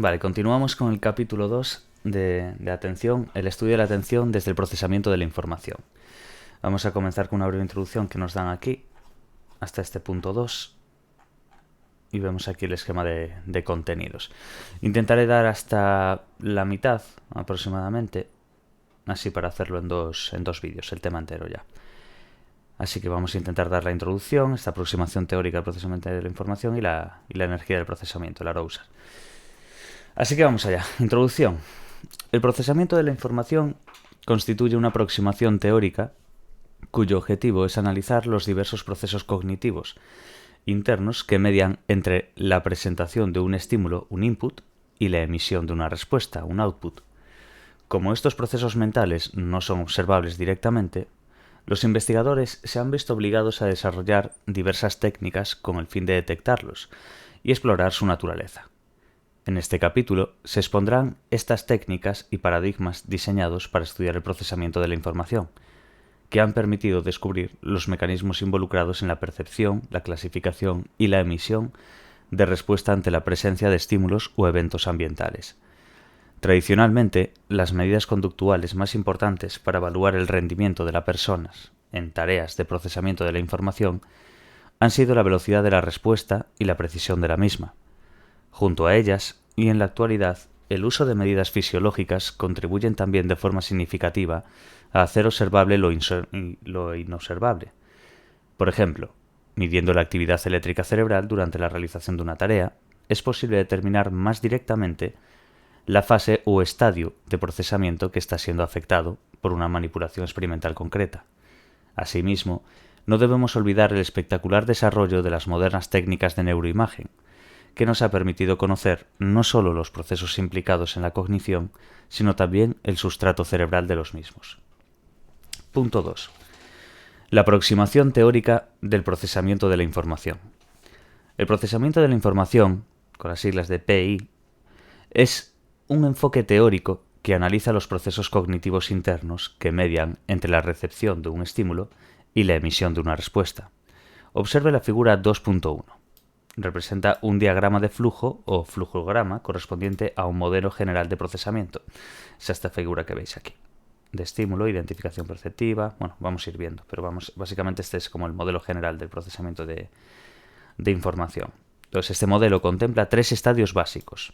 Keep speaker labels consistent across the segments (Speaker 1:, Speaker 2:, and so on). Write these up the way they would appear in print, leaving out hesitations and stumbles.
Speaker 1: Vale, continuamos con el capítulo 2 de atención, el estudio de la atención desde el procesamiento de la información. Vamos a comenzar con una breve introducción que nos dan aquí, hasta este punto 2, y vemos aquí el esquema de contenidos. Intentaré dar hasta la mitad aproximadamente, así para hacerlo en dos vídeos, el tema entero ya. Así que vamos a intentar dar la introducción, esta aproximación teórica al procesamiento de la información y la energía del procesamiento, la Arousal. Así que vamos allá. Introducción. El procesamiento de la información constituye una aproximación teórica cuyo objetivo es analizar los diversos procesos cognitivos internos que median entre la presentación de un estímulo, un input, y la emisión de una respuesta, un output. Como estos procesos mentales no son observables directamente, los investigadores se han visto obligados a desarrollar diversas técnicas con el fin de detectarlos y explorar su naturaleza. En este capítulo se expondrán estas técnicas y paradigmas diseñados para estudiar el procesamiento de la información, que han permitido descubrir los mecanismos involucrados en la percepción, la clasificación y la emisión de respuesta ante la presencia de estímulos o eventos ambientales. Tradicionalmente, las medidas conductuales más importantes para evaluar el rendimiento de las personas en tareas de procesamiento de la información han sido la velocidad de la respuesta y la precisión de la misma. Junto a ellas, y en la actualidad, el uso de medidas fisiológicas contribuyen también de forma significativa a hacer observable lo inobservable. Por ejemplo, midiendo la actividad eléctrica cerebral durante la realización de una tarea, es posible determinar más directamente la fase o estadio de procesamiento que está siendo afectado por una manipulación experimental concreta. Asimismo, no debemos olvidar el espectacular desarrollo de las modernas técnicas de neuroimagen, que nos ha permitido conocer no solo los procesos implicados en la cognición, sino también el sustrato cerebral de los mismos. Punto 2. La aproximación teórica del procesamiento de la información. El procesamiento de la información, con las siglas de PI, es un enfoque teórico que analiza los procesos cognitivos internos que median entre la recepción de un estímulo y la emisión de una respuesta. Observe la figura 2.1. Representa un diagrama de flujo o flujograma correspondiente a un modelo general de procesamiento. Es esta figura que veis aquí. De estímulo, identificación perceptiva. Bueno, vamos a ir viendo, pero básicamente este es como el modelo general del procesamiento de información. Entonces, este modelo contempla tres estadios básicos: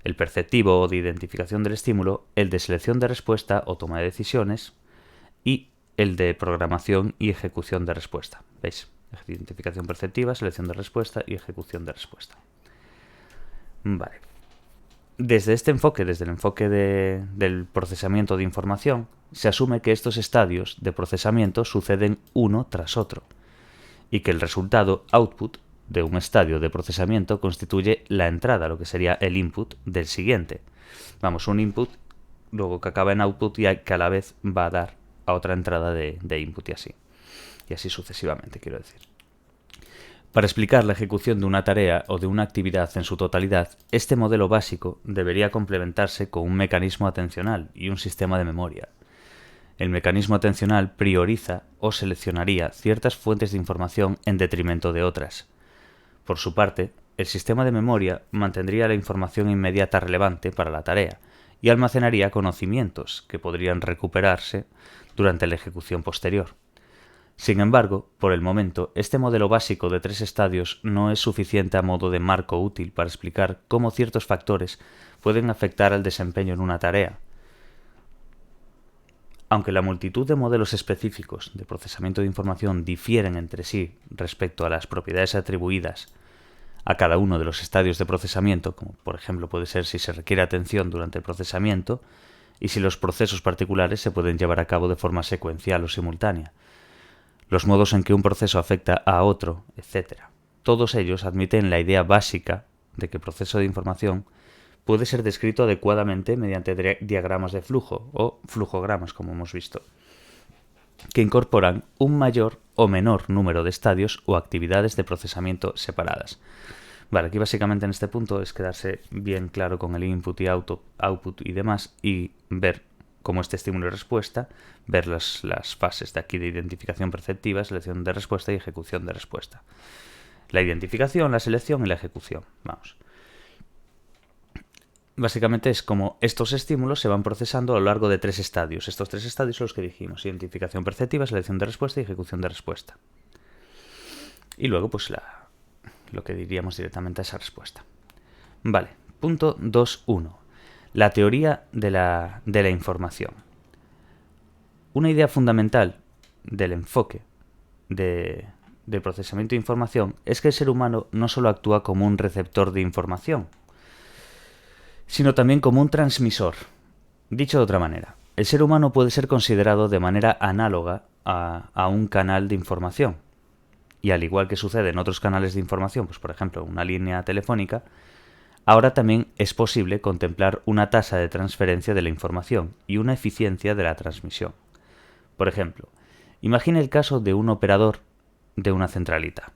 Speaker 1: el perceptivo o de identificación del estímulo, el de selección de respuesta o toma de decisiones y el de programación y ejecución de respuesta. ¿Veis? Identificación perceptiva, selección de respuesta y ejecución de respuesta. Vale. Desde este enfoque, desde el enfoque del procesamiento de información, se asume que estos estadios de procesamiento suceden uno tras otro y que el resultado, output, de un estadio de procesamiento constituye la entrada, lo que sería el input del siguiente. Vamos, un input, luego que acaba en output y que a la vez va a dar a otra entrada de input y así. Y así sucesivamente, quiero decir. Para explicar la ejecución de una tarea o de una actividad en su totalidad, este modelo básico debería complementarse con un mecanismo atencional y un sistema de memoria. El mecanismo atencional prioriza o seleccionaría ciertas fuentes de información en detrimento de otras. Por su parte, el sistema de memoria mantendría la información inmediata relevante para la tarea y almacenaría conocimientos que podrían recuperarse durante la ejecución posterior. Sin embargo, por el momento, este modelo básico de tres estadios no es suficiente a modo de marco útil para explicar cómo ciertos factores pueden afectar al desempeño en una tarea. Aunque la multitud de modelos específicos de procesamiento de información difieren entre sí respecto a las propiedades atribuidas a cada uno de los estadios de procesamiento, como por ejemplo puede ser si se requiere atención durante el procesamiento y si los procesos particulares se pueden llevar a cabo de forma secuencial o simultánea, los modos en que un proceso afecta a otro, etc. Todos ellos admiten la idea básica de que el proceso de información puede ser descrito adecuadamente mediante diagramas de flujo o flujogramas, como hemos visto, que incorporan un mayor o menor número de estadios o actividades de procesamiento separadas. Vale, aquí básicamente en este punto es quedarse bien claro con el input y output y demás y ver cómo este estímulo y respuesta, ver las fases de aquí de identificación perceptiva, selección de respuesta y ejecución de respuesta. La identificación, la selección y la ejecución. Vamos. básicamente es como estos estímulos se van procesando a lo largo de 3 estadios. Estos 3 estadios son los que dijimos: identificación perceptiva, selección de respuesta y ejecución de respuesta. Y luego, pues lo que diríamos directamente a esa respuesta. Vale, punto 2.1. La teoría de la información. Una idea fundamental del enfoque de procesamiento de información es que el ser humano no solo actúa como un receptor de información, sino también como un transmisor. Dicho de otra manera, el ser humano puede ser considerado de manera análoga a un canal de información. Y al igual que sucede en otros canales de información, pues por ejemplo una línea telefónica, ahora también es posible contemplar una tasa de transferencia de la información y una eficiencia de la transmisión. Por ejemplo, imagine el caso de un operador de una centralita,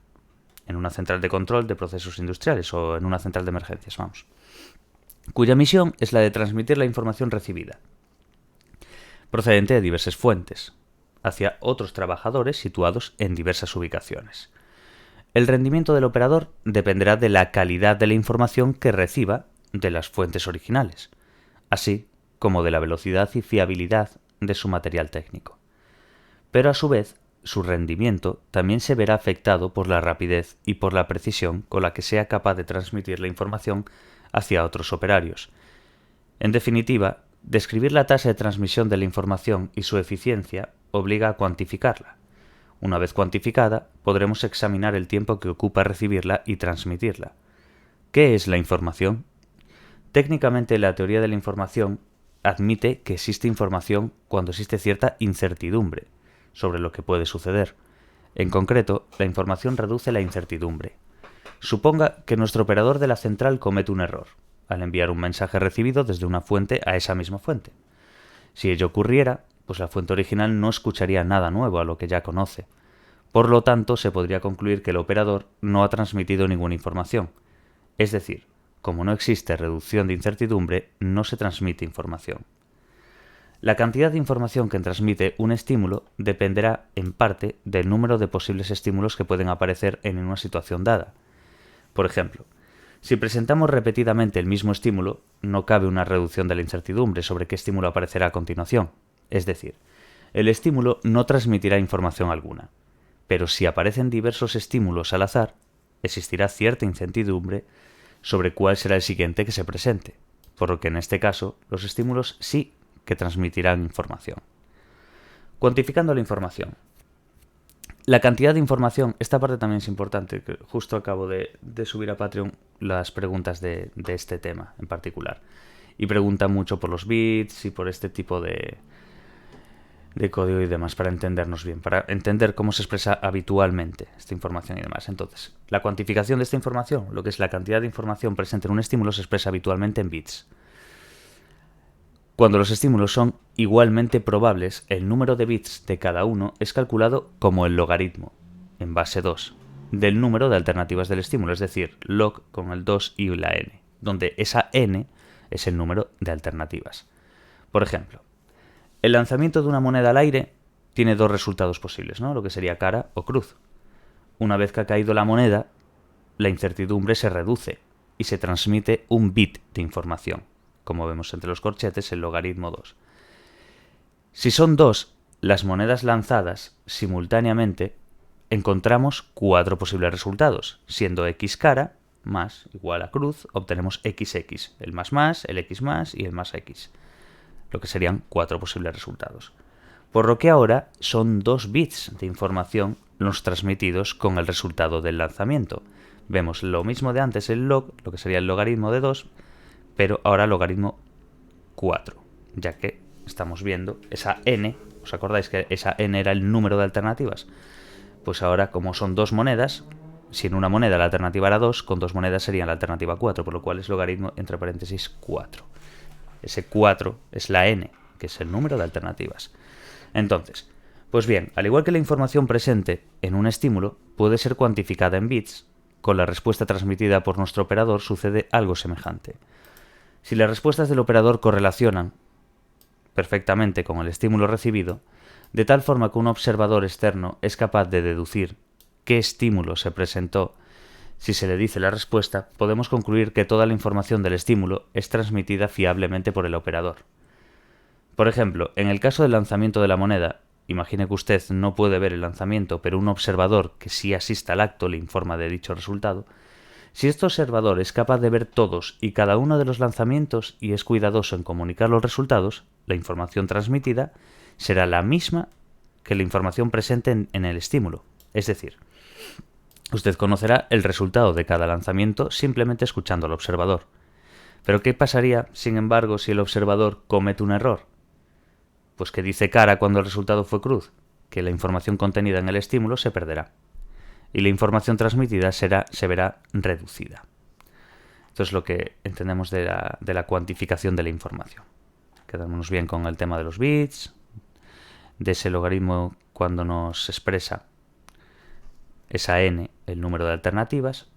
Speaker 1: en una central de control de procesos industriales o en una central de emergencias, cuya misión es la de transmitir la información recibida, procedente de diversas fuentes, hacia otros trabajadores situados en diversas ubicaciones. El rendimiento del operador dependerá de la calidad de la información que reciba de las fuentes originales, así como de la velocidad y fiabilidad de su material técnico. Pero a su vez, su rendimiento también se verá afectado por la rapidez y por la precisión con la que sea capaz de transmitir la información hacia otros operarios. En definitiva, describir la tasa de transmisión de la información y su eficiencia obliga a cuantificarla. Una vez cuantificada, podremos examinar el tiempo que ocupa recibirla y transmitirla. ¿Qué es la información? Técnicamente, la teoría de la información admite que existe información cuando existe cierta incertidumbre sobre lo que puede suceder. En concreto, la información reduce la incertidumbre. Suponga que nuestro operador de la central comete un error al enviar un mensaje recibido desde una fuente a esa misma fuente. Si ello ocurriera, pues la fuente original no escucharía nada nuevo a lo que ya conoce. Por lo tanto, se podría concluir que el operador no ha transmitido ninguna información. Es decir, como no existe reducción de incertidumbre, no se transmite información. La cantidad de información que transmite un estímulo dependerá, en parte, del número de posibles estímulos que pueden aparecer en una situación dada. Por ejemplo, si presentamos repetidamente el mismo estímulo, no cabe una reducción de la incertidumbre sobre qué estímulo aparecerá a continuación. Es decir, el estímulo no transmitirá información alguna. Pero si aparecen diversos estímulos al azar, existirá cierta incertidumbre sobre cuál será el siguiente que se presente, por lo que en este caso los estímulos sí que transmitirán información. Cuantificando la información. La cantidad de información, esta parte también es importante, que justo acabo de subir a Patreon las preguntas de este tema en particular. Y preguntan mucho por los bits y por este tipo de código y demás, para entendernos bien, para entender cómo se expresa habitualmente esta información y demás. Entonces, la cuantificación de esta información, lo que es la cantidad de información presente en un estímulo, se expresa habitualmente en bits. Cuando los estímulos son igualmente probables, el número de bits de cada uno es calculado como el logaritmo, en base 2, del número de alternativas del estímulo, es decir, log con el 2 y la n, donde esa n es el número de alternativas. Por ejemplo, el lanzamiento de una moneda al aire tiene dos resultados posibles, ¿no? Lo que sería cara o cruz. Una vez que ha caído la moneda, la incertidumbre se reduce y se transmite un bit de información, como vemos entre los corchetes, el logaritmo 2. Si son dos las monedas lanzadas simultáneamente, encontramos 4 posibles resultados, siendo x cara más igual a cruz, obtenemos xx, el más, el x más y el más x, lo que serían 4 posibles resultados. Por lo que ahora son 2 bits de información los transmitidos con el resultado del lanzamiento. Vemos lo mismo de antes, el log, lo que sería el logaritmo de 2, pero ahora logaritmo 4, ya que estamos viendo esa n, ¿os acordáis que esa n era el número de alternativas? Pues ahora, como son 2 monedas, si en una moneda la alternativa era 2, con 2 monedas sería la alternativa 4, por lo cual es logaritmo entre paréntesis 4. Ese 4 es la n, que es el número de alternativas. Entonces, pues bien, al igual que la información presente en un estímulo puede ser cuantificada en bits, con la respuesta transmitida por nuestro operador sucede algo semejante. Si las respuestas del operador correlacionan perfectamente con el estímulo recibido, de tal forma que un observador externo es capaz de deducir qué estímulo se presentó Si se le dice la respuesta, podemos concluir que toda la información del estímulo es transmitida fiablemente por el operador. Por ejemplo, en el caso del lanzamiento de la moneda, imagine que usted no puede ver el lanzamiento, pero un observador que sí asista al acto le informa de dicho resultado. Si este observador es capaz de ver todos y cada uno de los lanzamientos y es cuidadoso en comunicar los resultados, la información transmitida será la misma que la información presente en el estímulo. Es decir, usted conocerá el resultado de cada lanzamiento simplemente escuchando al observador. Pero ¿qué pasaría, sin embargo, si el observador comete un error? Pues que dice cara cuando el resultado fue cruz, que la información contenida en el estímulo se perderá y la información transmitida se verá reducida. Esto es lo que entendemos de la cuantificación de la información. Quedémonos bien con el tema de los bits, de ese logaritmo cuando nos expresa esa n, el número de alternativas,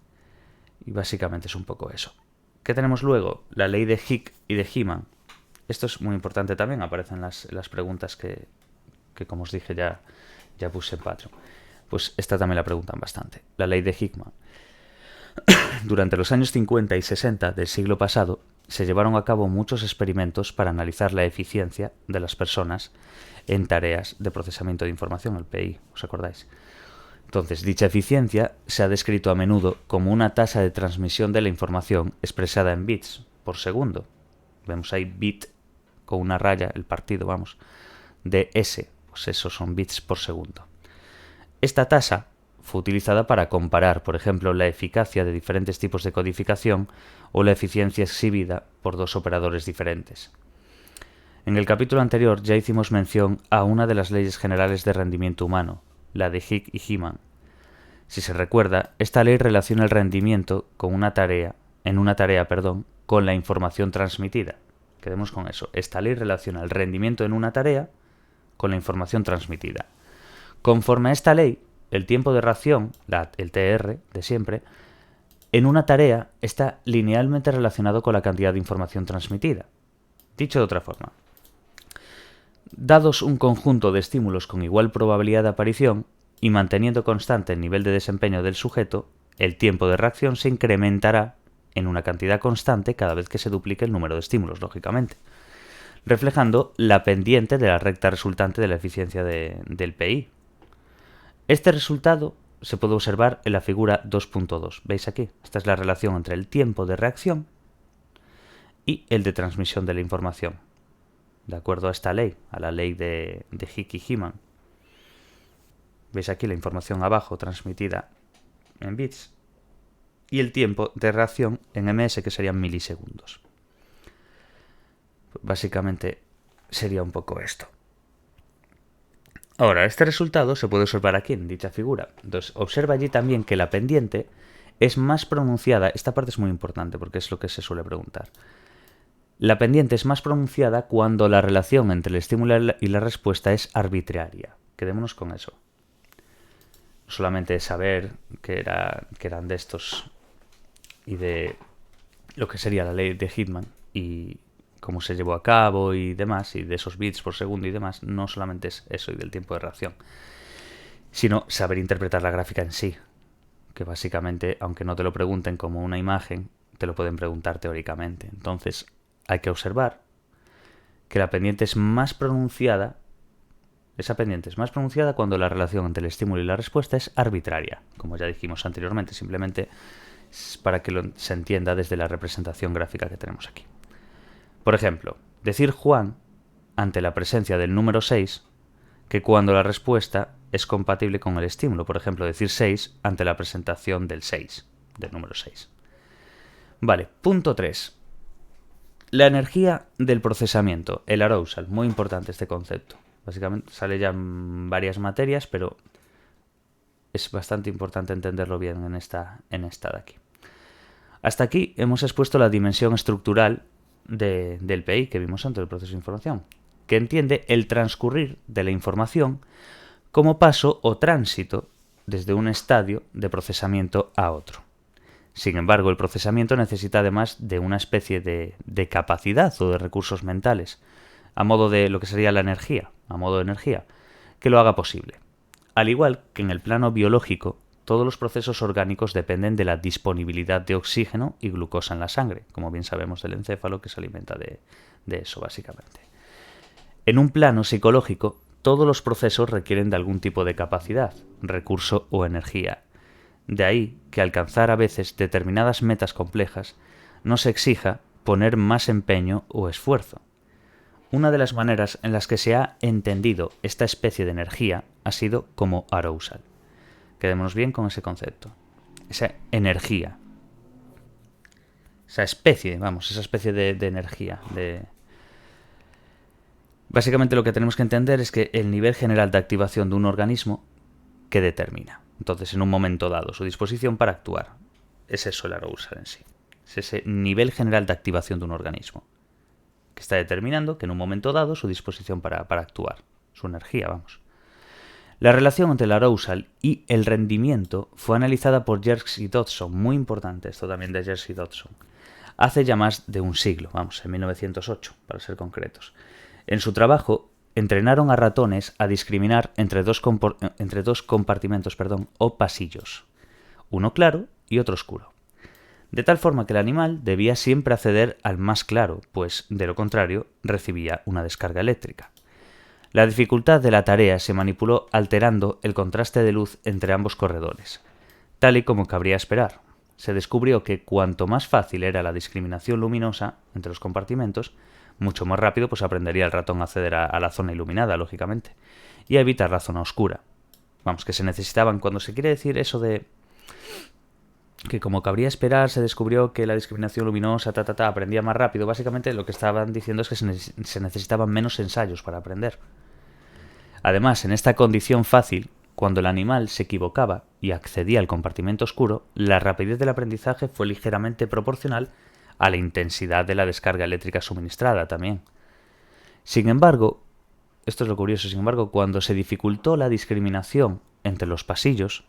Speaker 1: y básicamente es un poco eso. ¿Qué tenemos luego? La ley de Hick y de Heeman. Esto es muy importante también, aparece en las preguntas que como os dije ya puse en Patreon. Pues esta también la preguntan bastante. La ley de Hickman. Durante los años 50 y 60 del siglo pasado, se llevaron a cabo muchos experimentos para analizar la eficiencia de las personas en tareas de procesamiento de información, el PI, ¿os acordáis? Entonces, dicha eficiencia se ha descrito a menudo como una tasa de transmisión de la información expresada en bits por segundo. Vemos ahí bit con una raya, el partido, vamos, de S, pues esos son bits por segundo. Esta tasa fue utilizada para comparar, por ejemplo, la eficacia de diferentes tipos de codificación o la eficiencia exhibida por dos operadores diferentes. En el capítulo anterior ya hicimos mención a una de las leyes generales de rendimiento humano, la de Hick y Heeman. Si se recuerda, esta ley relaciona el rendimiento con con la información transmitida. Quedemos con eso. Esta ley relaciona el rendimiento en una tarea con la información transmitida. Conforme a esta ley, el tiempo de reacción, el TR de siempre, en una tarea está linealmente relacionado con la cantidad de información transmitida. Dicho de otra forma, dados un conjunto de estímulos con igual probabilidad de aparición y manteniendo constante el nivel de desempeño del sujeto, el tiempo de reacción se incrementará en una cantidad constante cada vez que se duplique el número de estímulos, lógicamente, reflejando la pendiente de la recta resultante de la eficiencia del PI. Este resultado se puede observar en la figura 2.2. ¿Veis aquí? Esta es la relación entre el tiempo de reacción y el de transmisión de la información, de acuerdo a esta ley, a la ley de Hick y Heeman. ¿Veis aquí la información abajo transmitida en bits? Y el tiempo de reacción en ms, que serían milisegundos. Básicamente sería un poco esto. Ahora, este resultado se puede observar aquí en dicha figura. Entonces, observa allí también que la pendiente es más pronunciada. Esta parte es muy importante porque es lo que se suele preguntar. La pendiente es más pronunciada cuando la relación entre el estímulo y la respuesta es arbitraria. Quedémonos con eso. No solamente saber que eran de estos y de lo que sería la ley de Heeman y cómo se llevó a cabo y demás, y de esos bits por segundo y demás, no solamente es eso y del tiempo de reacción, sino saber interpretar la gráfica en sí, que básicamente, aunque no te lo pregunten como una imagen, te lo pueden preguntar teóricamente. Entonces, hay que observar que la pendiente es más pronunciada, esa pendiente es más pronunciada cuando la relación entre el estímulo y la respuesta es arbitraria, como ya dijimos anteriormente, simplemente para que se entienda desde la representación gráfica que tenemos aquí. Por ejemplo, decir Juan ante la presencia del número 6 que cuando la respuesta es compatible con el estímulo. Por ejemplo, decir 6 ante la presentación del 6, del número 6. Vale, punto 3. La energía del procesamiento, el arousal, muy importante este concepto. Básicamente sale ya en varias materias, pero es bastante importante entenderlo bien en esta de aquí. Hasta aquí hemos expuesto la dimensión estructural del PI que vimos antes, del proceso de información, que entiende el transcurrir de la información como paso o tránsito desde un estadio de procesamiento a otro. Sin embargo, el procesamiento necesita además de una especie de capacidad o de recursos mentales, a modo de lo que sería la energía, a modo de energía, que lo haga posible. Al igual que en el plano biológico, todos los procesos orgánicos dependen de la disponibilidad de oxígeno y glucosa en la sangre, como bien sabemos del encéfalo, que se alimenta de eso básicamente. En un plano psicológico, todos los procesos requieren de algún tipo de capacidad, recurso o energía. De ahí que alcanzar a veces determinadas metas complejas nos exija poner más empeño o esfuerzo. Una de las maneras en las que se ha entendido esta especie de energía ha sido como arousal. Quedémonos bien con ese concepto. Esa energía. Esa especie de energía. Básicamente lo que tenemos que entender es que el nivel general de activación de un organismo que determina. Entonces, en un momento dado, su disposición para actuar. Es eso el arousal en sí. Es ese nivel general de activación de un organismo que está determinando que en un momento dado su disposición para actuar, su energía, vamos. La relación entre el arousal y el rendimiento fue analizada por Yerkes y Dodson, muy importante esto también de Yerkes y Dodson, hace ya más de un siglo, en 1908, para ser concretos. En su trabajo, entrenaron a ratones a discriminar entre dos compartimentos o pasillos, uno claro y otro oscuro. De tal forma que el animal debía siempre acceder al más claro, pues, de lo contrario, recibía una descarga eléctrica. La dificultad de la tarea se manipuló alterando el contraste de luz entre ambos corredores. Tal y como cabría esperar, se descubrió que cuanto más fácil era la discriminación luminosa entre los compartimentos, mucho más rápido aprendería el ratón a acceder a la zona iluminada, lógicamente, y a evitar la zona oscura. Que se necesitaban, cuando se quiere decir eso de que como cabría esperar, se descubrió que la discriminación luminosa aprendía más rápido. Básicamente lo que estaban diciendo es que se necesitaban menos ensayos para aprender. Además, en esta condición fácil, cuando el animal se equivocaba y accedía al compartimento oscuro, la rapidez del aprendizaje fue ligeramente proporcional a la intensidad de la descarga eléctrica suministrada también. Sin embargo, esto es lo curioso, cuando se dificultó la discriminación entre los pasillos,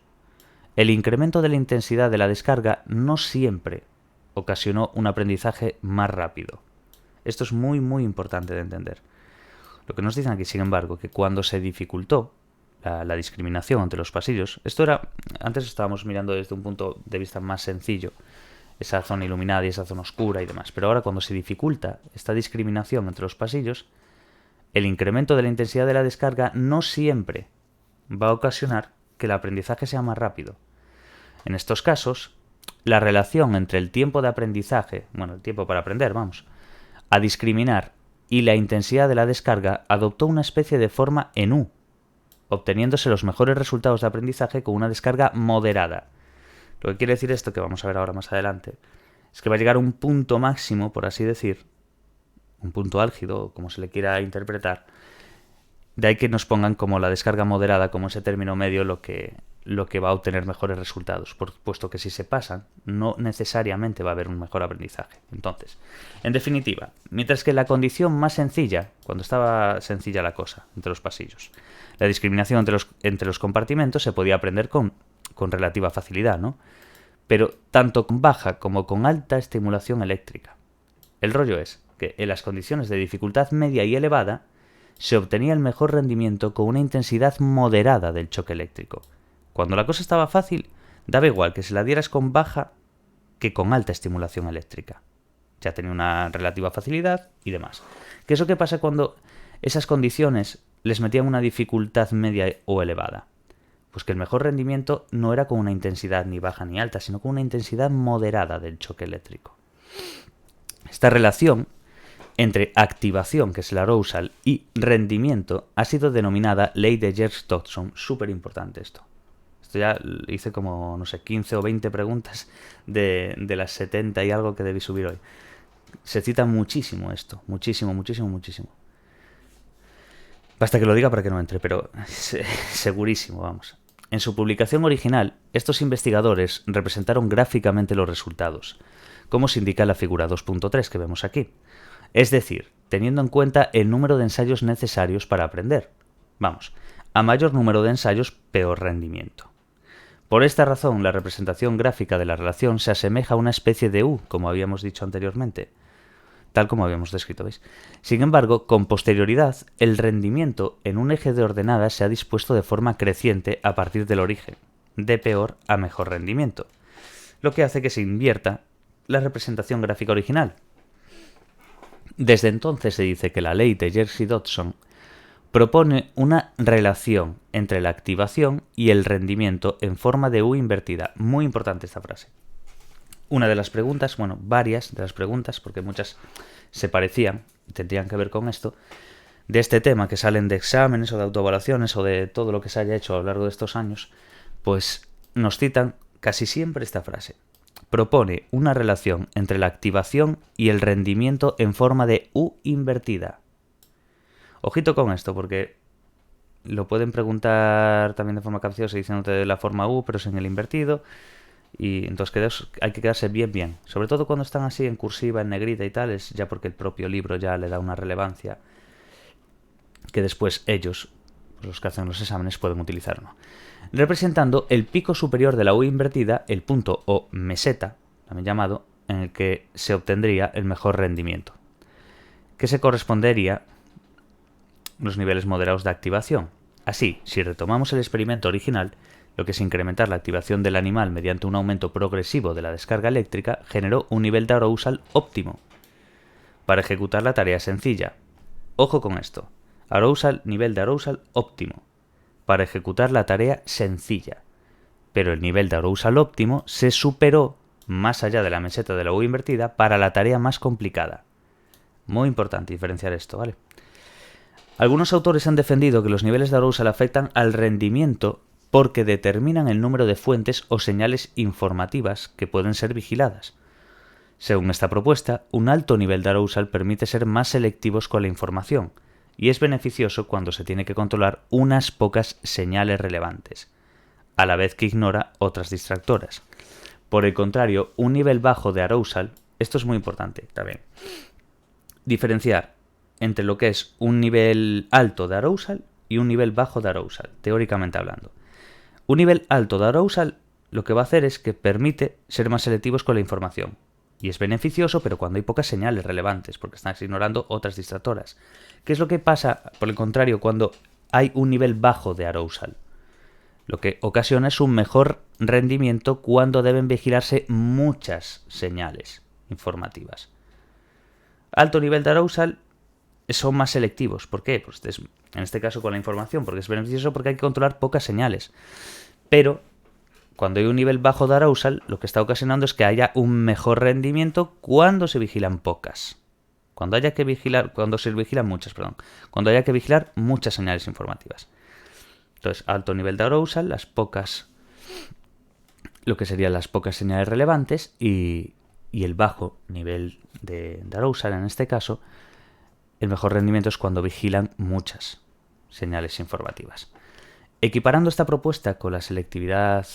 Speaker 1: el incremento de la intensidad de la descarga no siempre ocasionó un aprendizaje más rápido. Esto es muy, muy importante de entender. Lo que nos dicen aquí, sin embargo, que cuando se dificultó la discriminación entre los pasillos, antes estábamos mirando desde un punto de vista más sencillo, esa zona iluminada y esa zona oscura y demás, pero ahora cuando se dificulta esta discriminación entre los pasillos, el incremento de la intensidad de la descarga no siempre va a ocasionar que el aprendizaje sea más rápido. En estos casos, la relación entre el tiempo de aprendizaje, el tiempo para aprender, a discriminar y la intensidad de la descarga adoptó una especie de forma en U, obteniéndose los mejores resultados de aprendizaje con una descarga moderada. Lo que quiere decir esto, que vamos a ver ahora más adelante, es que va a llegar a un punto máximo, por así decir, un punto álgido, como se le quiera interpretar. De ahí que nos pongan como la descarga moderada, como ese término medio, lo que va a obtener mejores resultados, puesto que si se pasan, no necesariamente va a haber un mejor aprendizaje. Entonces, en definitiva, mientras que la condición más sencilla, cuando estaba sencilla la cosa entre los pasillos, la discriminación entre los compartimentos se podía aprender con relativa facilidad, ¿no? Pero tanto con baja como con alta estimulación eléctrica. El rollo es que en las condiciones de dificultad media y elevada se obtenía el mejor rendimiento con una intensidad moderada del choque eléctrico. Cuando la cosa estaba fácil, daba igual que se la dieras con baja que con alta estimulación eléctrica. Ya tenía una relativa facilidad y demás. ¿Qué es lo que pasa cuando esas condiciones les metían una dificultad media o elevada? Pues que el mejor rendimiento no era con una intensidad ni baja ni alta, sino con una intensidad moderada del choque eléctrico. Esta relación entre activación, que es el arousal, y rendimiento ha sido denominada ley de Yerkes-Dodson. Súper importante esto. Esto ya hice como, 15 o 20 preguntas de las 70 y algo que debí subir hoy. Se cita muchísimo esto. Muchísimo. Basta que lo diga para que no entre, pero segurísimo, En su publicación original, estos investigadores representaron gráficamente los resultados, como se indica en la figura 2.3 que vemos aquí. Es decir, teniendo en cuenta el número de ensayos necesarios para aprender. A mayor número de ensayos, peor rendimiento. Por esta razón, la representación gráfica de la relación se asemeja a una especie de U, como habíamos dicho anteriormente, tal como habíamos descrito, ¿veis? Sin embargo, con posterioridad, el rendimiento en un eje de ordenadas se ha dispuesto de forma creciente a partir del origen, de peor a mejor rendimiento, lo que hace que se invierta la representación gráfica original. Desde entonces se dice que la ley de Jersey-Dodson propone una relación entre la activación y el rendimiento en forma de U invertida. Muy importante esta frase. Una de las preguntas, bueno, varias de las preguntas, porque muchas se parecían, tendrían que ver con esto, de este tema, que salen de exámenes o de autoevaluaciones o de todo lo que se haya hecho a lo largo de estos años, pues nos citan casi siempre esta frase. Propone una relación entre la activación y el rendimiento en forma de U invertida. Ojito con esto, porque lo pueden preguntar también de forma capciosa diciéndote de la forma U, pero es en el invertido. Y entonces hay que quedarse bien. Sobre todo cuando están así en cursiva, en negrita y tal, es ya porque el propio libro ya le da una relevancia que después ellos, los que hacen los exámenes, pueden utilizar, ¿no? Representando el pico superior de la U invertida, el punto o meseta, también llamado, en el que se obtendría el mejor rendimiento, que se correspondería los niveles moderados de activación. Así, si retomamos el experimento original, lo que es incrementar la activación del animal mediante un aumento progresivo de la descarga eléctrica, generó un nivel de arousal óptimo para ejecutar la tarea sencilla. Ojo con esto. Nivel de arousal óptimo para ejecutar la tarea sencilla. Pero el nivel de arousal óptimo se superó más allá de la meseta de la U invertida para la tarea más complicada. Muy importante diferenciar esto, ¿vale? Algunos autores han defendido que los niveles de arousal afectan al rendimiento porque determinan el número de fuentes o señales informativas que pueden ser vigiladas. Según esta propuesta, un alto nivel de arousal permite ser más selectivos con la información, y es beneficioso cuando se tiene que controlar unas pocas señales relevantes, a la vez que ignora otras distractoras. Por el contrario, un nivel bajo de arousal, esto es muy importante también, diferenciar entre lo que es un nivel alto de arousal y un nivel bajo de arousal, teóricamente hablando. Un nivel alto de arousal lo que va a hacer es que permite ser más selectivos con la información. Y es beneficioso, pero cuando hay pocas señales relevantes, porque estás ignorando otras distractoras. ¿Qué es lo que pasa, por el contrario, cuando hay un nivel bajo de arousal? Lo que ocasiona es un mejor rendimiento cuando deben vigilarse muchas señales informativas. Alto nivel de arousal son más selectivos. ¿Por qué? Pues en este caso con la información, porque es beneficioso porque hay que controlar pocas señales. Pero cuando hay un nivel bajo de arousal, lo que está ocasionando es que haya un mejor rendimiento cuando se vigilan pocas. Cuando se vigilan muchas, Cuando haya que vigilar muchas señales informativas. Entonces, alto nivel de arousal, lo que serían las pocas señales relevantes, y el bajo nivel de arousal, en este caso, el mejor rendimiento es cuando vigilan muchas señales informativas. Equiparando esta propuesta con la selectividad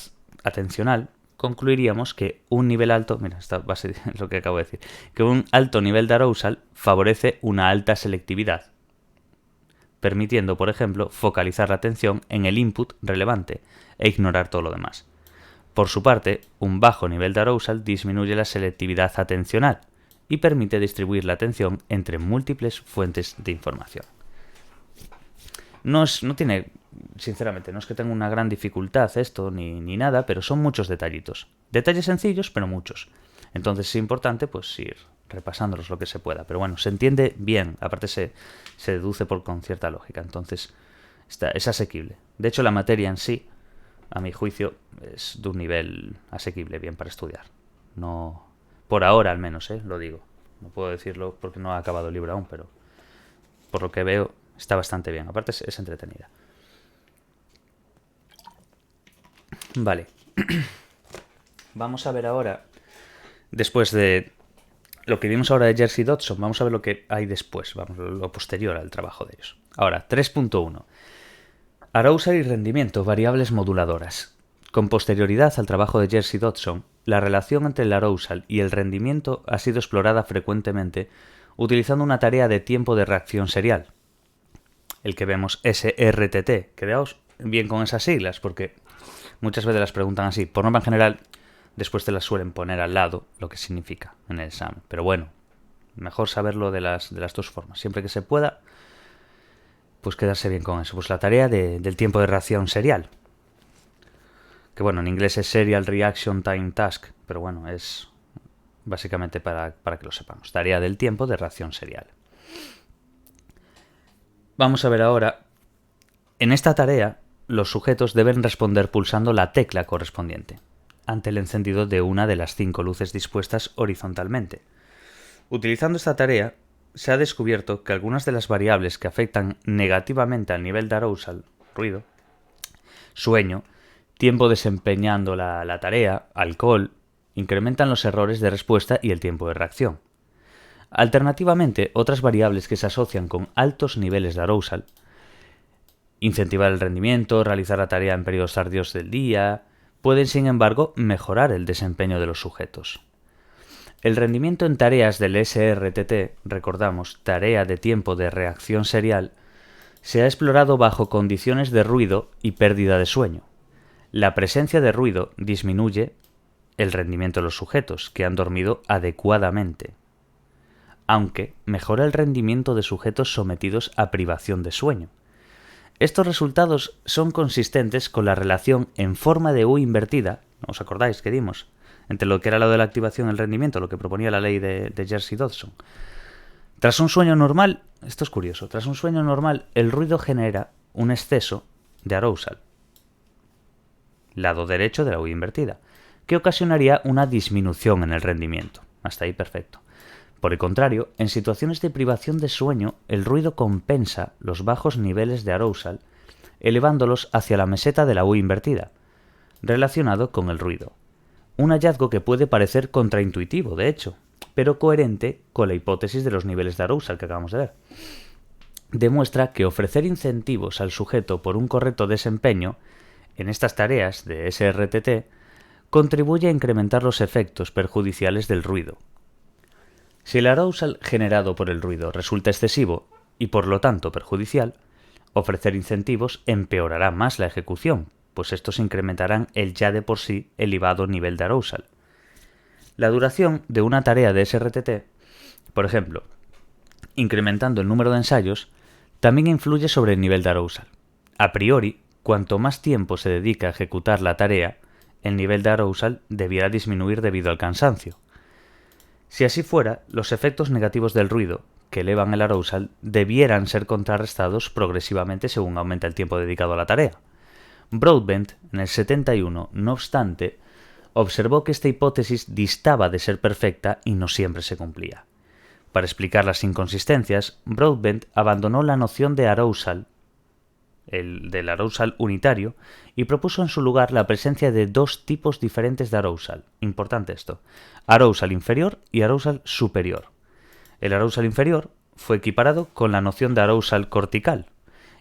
Speaker 1: atencional, concluiríamos que un nivel alto, mira, esta va a ser lo que acabo de decir, que un alto nivel de arousal favorece una alta selectividad, permitiendo, por ejemplo, focalizar la atención en el input relevante e ignorar todo lo demás. Por su parte, un bajo nivel de arousal disminuye la selectividad atencional y permite distribuir la atención entre múltiples fuentes de información. No tiene, sinceramente, no es que tenga una gran dificultad esto ni nada, pero son muchos detallitos. Detalles sencillos, pero muchos. Entonces es importante pues ir repasándolos lo que se pueda. Pero bueno, se entiende bien, aparte se deduce con cierta lógica. Entonces es asequible. De hecho, la materia en sí, a mi juicio, es de un nivel asequible, bien para estudiar. No, por ahora al menos, lo digo. No puedo decirlo porque no ha acabado el libro aún, pero por lo que veo está bastante bien. Aparte es entretenida. Vale. Vamos a ver ahora, después de lo que vimos ahora de Jersey-Dodson, vamos a ver lo que hay después, lo posterior al trabajo de ellos. Ahora, 3.1. Arousal y rendimiento, variables moduladoras. Con posterioridad al trabajo de Jersey-Dodson, la relación entre el arousal y el rendimiento ha sido explorada frecuentemente utilizando una tarea de tiempo de reacción serial, el que vemos SRTT. Quedaos bien con esas siglas, porque muchas veces las preguntan así. Por norma en general, después te las suelen poner al lado lo que significa en el examen. Pero bueno, mejor saberlo de las dos formas. Siempre que se pueda, pues quedarse bien con eso. Pues la tarea del tiempo de reacción serial. que bueno, en inglés es Serial Reaction Time Task, pero bueno, es básicamente para que lo sepamos, tarea del tiempo de reacción serial. Vamos a ver ahora, en esta tarea, los sujetos deben responder pulsando la tecla correspondiente, ante el encendido de una de las 5 luces dispuestas horizontalmente. Utilizando esta tarea, se ha descubierto que algunas de las variables que afectan negativamente al nivel de arousal, ruido, sueño, tiempo desempeñando la tarea, alcohol, incrementan los errores de respuesta y el tiempo de reacción. Alternativamente, otras variables que se asocian con altos niveles de arousal, incentivar el rendimiento, realizar la tarea en periodos tardíos del día, pueden sin embargo mejorar el desempeño de los sujetos. El rendimiento en tareas del SRTT, recordamos, tarea de tiempo de reacción serial, se ha explorado bajo condiciones de ruido y pérdida de sueño. La presencia de ruido disminuye el rendimiento de los sujetos, que han dormido adecuadamente, aunque mejora el rendimiento de sujetos sometidos a privación de sueño. Estos resultados son consistentes con la relación en forma de U invertida, ¿no os acordáis que dimos?, entre lo que era lo de la activación y el rendimiento, lo que proponía la ley de Jersey-Dodson. Tras un sueño normal, esto es curioso, tras un sueño normal, el ruido genera un exceso de arousal, lado derecho de la U invertida, que ocasionaría una disminución en el rendimiento. Hasta ahí perfecto. Por el contrario, en situaciones de privación de sueño, el ruido compensa los bajos niveles de arousal, elevándolos hacia la meseta de la U invertida, relacionado con el ruido. Un hallazgo que puede parecer contraintuitivo, de hecho, pero coherente con la hipótesis de los niveles de arousal que acabamos de ver. Demuestra que ofrecer incentivos al sujeto por un correcto desempeño en estas tareas de SRTT contribuye a incrementar los efectos perjudiciales del ruido. Si el arousal generado por el ruido resulta excesivo y por lo tanto perjudicial, ofrecer incentivos empeorará más la ejecución, pues estos incrementarán el ya de por sí elevado nivel de arousal. La duración de una tarea de SRTT, por ejemplo, incrementando el número de ensayos, también influye sobre el nivel de arousal. A priori, cuanto más tiempo se dedica a ejecutar la tarea, el nivel de arousal debiera disminuir debido al cansancio. Si así fuera, los efectos negativos del ruido, que elevan el arousal, debieran ser contrarrestados progresivamente según aumenta el tiempo dedicado a la tarea. Broadbent, en el 71, no obstante, observó que esta hipótesis distaba de ser perfecta y no siempre se cumplía. Para explicar las inconsistencias, Broadbent abandonó la noción de arousal, del arousal unitario, y propuso en su lugar la presencia de 2 tipos diferentes de arousal. Importante esto: arousal inferior y arousal superior. El arousal inferior fue equiparado con la noción de arousal cortical,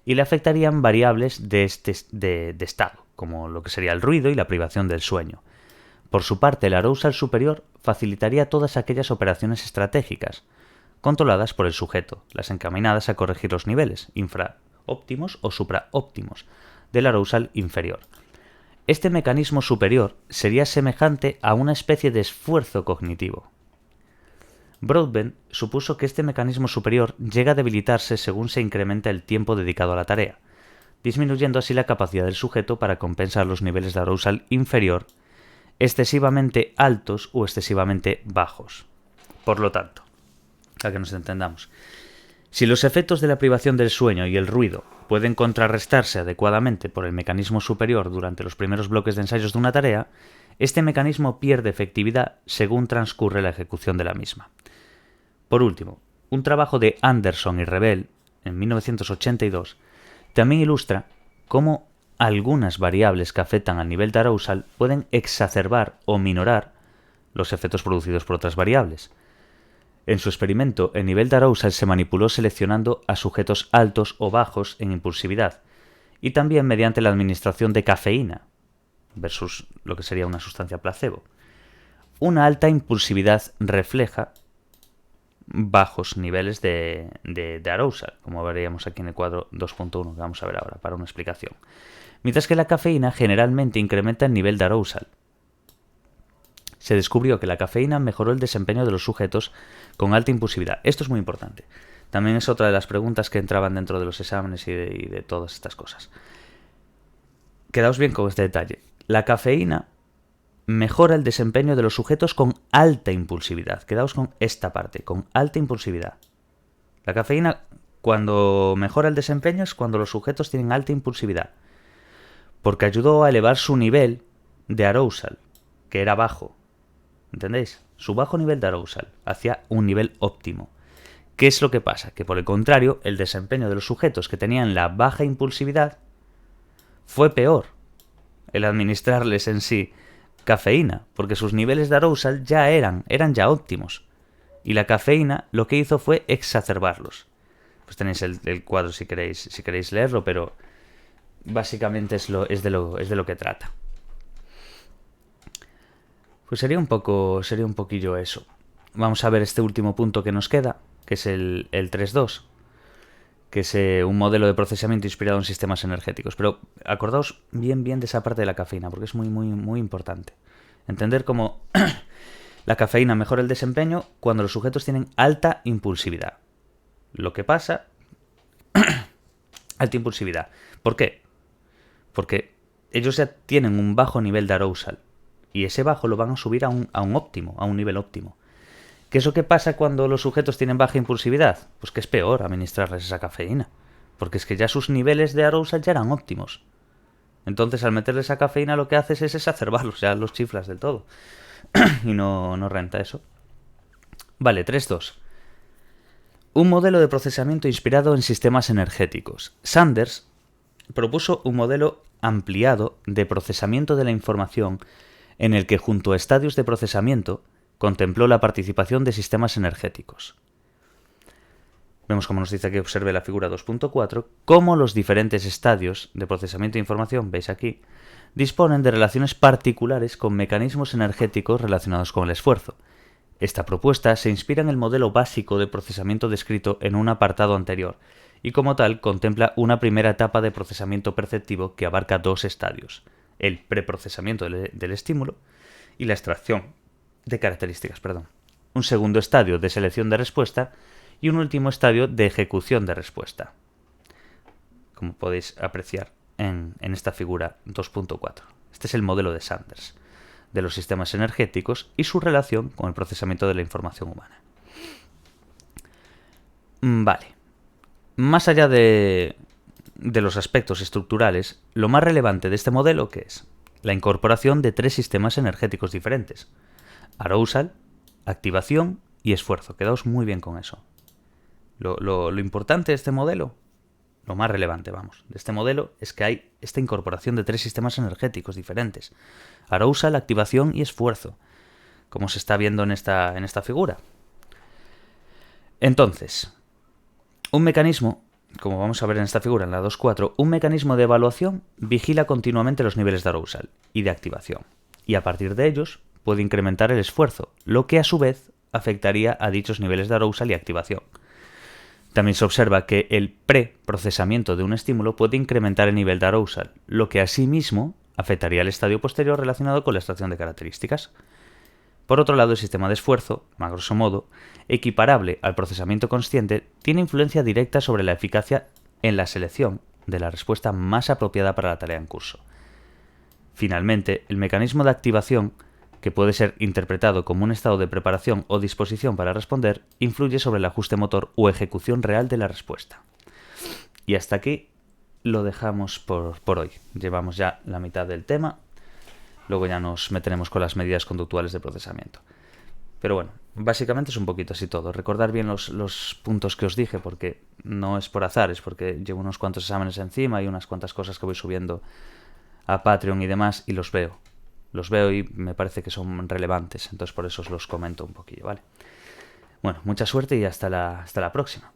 Speaker 1: y le afectarían variables de estado, como lo que sería el ruido y la privación del sueño. Por su parte, el arousal superior facilitaría todas aquellas operaciones estratégicas, controladas por el sujeto, las encaminadas a corregir los niveles, infraóptimos o supraóptimos, del arousal inferior. Este mecanismo superior sería semejante a una especie de esfuerzo cognitivo. Broadbent supuso que este mecanismo superior llega a debilitarse según se incrementa el tiempo dedicado a la tarea, disminuyendo así la capacidad del sujeto para compensar los niveles de arousal inferior excesivamente altos o excesivamente bajos. Por lo tanto, para que nos entendamos, si los efectos de la privación del sueño y el ruido pueden contrarrestarse adecuadamente por el mecanismo superior durante los primeros bloques de ensayos de una tarea, este mecanismo pierde efectividad según transcurre la ejecución de la misma. Por último, un trabajo de Anderson y Rebel, en 1982, también ilustra cómo algunas variables que afectan al nivel de arousal pueden exacerbar o minorar los efectos producidos por otras variables. En su experimento, el nivel de arousal se manipuló seleccionando a sujetos altos o bajos en impulsividad, y también mediante la administración de cafeína, versus lo que sería una sustancia placebo. Una alta impulsividad refleja bajos niveles de arousal, como veríamos aquí en el cuadro 2.1 que vamos a ver ahora para una explicación. Mientras que la cafeína generalmente incrementa el nivel de arousal. Se descubrió que la cafeína mejoró el desempeño de los sujetos con alta impulsividad. Esto es muy importante. También es otra de las preguntas que entraban dentro de los exámenes y de todas estas cosas. Quedaos bien con este detalle. la cafeína mejora el desempeño de los sujetos con alta impulsividad. Quedaos con esta parte, con alta impulsividad. La cafeína, cuando mejora el desempeño, es cuando los sujetos tienen alta impulsividad, porque ayudó a elevar su nivel de arousal, que era bajo. ¿Entendéis? Su bajo nivel de arousal hacia un nivel óptimo. ¿Qué es lo que pasa? Que por el contrario, el desempeño de los sujetos que tenían la baja impulsividad fue peor. El administrarles en sí cafeína, porque sus niveles de arousal ya eran ya óptimos. Y la cafeína lo que hizo fue exacerbarlos. Pues tenéis el cuadro si queréis leerlo, pero básicamente es de lo que trata. Pues sería un poquillo eso. Vamos a ver este último punto que nos queda, que es el 3.2, que es un modelo de procesamiento inspirado en sistemas energéticos. Pero acordaos bien de esa parte de la cafeína, porque es muy importante. Entender cómo la cafeína mejora el desempeño cuando los sujetos tienen alta impulsividad. Lo que pasa... alta impulsividad. ¿Por qué? Porque ellos ya tienen un bajo nivel de arousal. Y ese bajo lo van a subir a un óptimo, a un nivel óptimo. ¿Qué es lo que pasa cuando los sujetos tienen baja impulsividad? Pues que es peor administrarles esa cafeína. Porque es que ya sus niveles de arousal ya eran óptimos. Entonces al meterles esa cafeína lo que haces es exacerbarlos, ya los chiflas del todo. Y no renta eso. Vale, 3.2. Un modelo de procesamiento inspirado en sistemas energéticos. Sanders propuso un modelo ampliado de procesamiento de la información en el que, junto a estadios de procesamiento, contempló la participación de sistemas energéticos. Vemos como nos dice que observe la figura 2.4, cómo los diferentes estadios de procesamiento de información, veis aquí, disponen de relaciones particulares con mecanismos energéticos relacionados con el esfuerzo. Esta propuesta se inspira en el modelo básico de procesamiento descrito en un apartado anterior, y como tal contempla una primera etapa de procesamiento perceptivo que abarca dos estadios: el preprocesamiento del estímulo y la extracción de características, un segundo estadio de selección de respuesta y un último estadio de ejecución de respuesta, como podéis apreciar en esta figura 2.4. Este es el modelo de Sanders de los sistemas energéticos y su relación con el procesamiento de la información humana. Vale. Más allá de los aspectos estructurales, lo más relevante de este modelo, ¿qué es? La incorporación de tres sistemas energéticos diferentes: arousal, activación y esfuerzo. Quedaos muy bien con eso. Lo importante de este modelo, lo más relevante, de este modelo, es que hay esta incorporación de tres sistemas energéticos diferentes: arousal, activación y esfuerzo, como se está viendo en esta figura. Entonces, un mecanismo, como vamos a ver en esta figura, en la 2.4, un mecanismo de evaluación vigila continuamente los niveles de arousal y de activación, y a partir de ellos puede incrementar el esfuerzo, lo que a su vez afectaría a dichos niveles de arousal y activación. También se observa que el preprocesamiento de un estímulo puede incrementar el nivel de arousal, lo que asimismo afectaría al estadio posterior relacionado con la extracción de características. Por otro lado, el sistema de esfuerzo, a grosso modo, equiparable al procesamiento consciente, tiene influencia directa sobre la eficacia en la selección de la respuesta más apropiada para la tarea en curso. Finalmente, el mecanismo de activación, que puede ser interpretado como un estado de preparación o disposición para responder, influye sobre el ajuste motor o ejecución real de la respuesta. Y hasta aquí lo dejamos por hoy. Llevamos ya la mitad del tema. Luego ya nos meteremos con las medidas conductuales de procesamiento. Pero bueno, básicamente es un poquito así todo. Recordar bien los puntos que os dije, porque no es por azar, es porque llevo unos cuantos exámenes encima y unas cuantas cosas que voy subiendo a Patreon y demás, y los veo. Los veo y me parece que son relevantes, entonces por eso os los comento un poquillo, ¿vale? Bueno, mucha suerte y hasta la próxima.